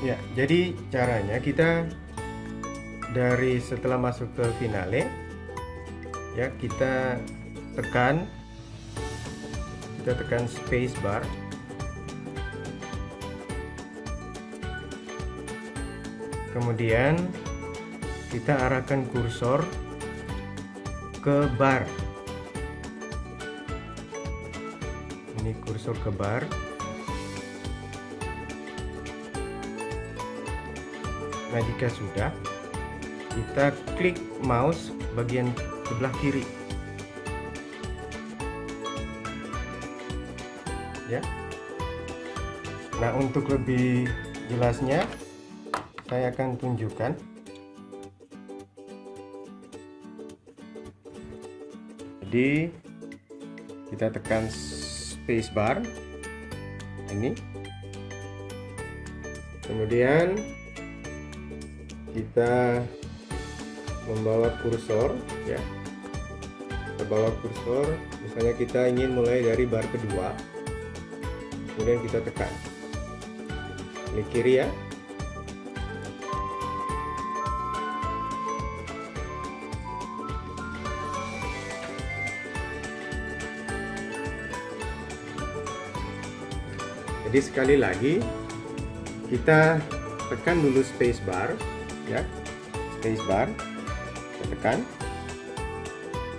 Ya, jadi caranya kita dari setelah masuk ke finale, ya kita tekan space bar, kemudian kita arahkan kursor ke bar. Ini kursor ke bar. Nah, jika sudah, kita klik mouse bagian sebelah kiri. Ya. Nah, untuk lebih jelasnya saya akan tunjukkan. Jadi kita tekan spacebar ini, kemudian kita membawa kursor, ya, kita bawa kursor, misalnya kita ingin mulai dari bar kedua, kemudian kita tekan klik kiri, ya. Jadi sekali lagi kita tekan dulu spacebar, ya, spacebar, kita tekan,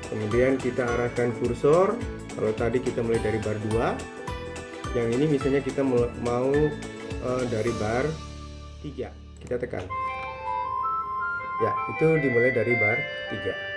kemudian kita arahkan kursor. Kalau tadi kita mulai dari bar 2, yang ini misalnya kita mau dari bar 3, kita tekan, ya, itu dimulai dari bar 3.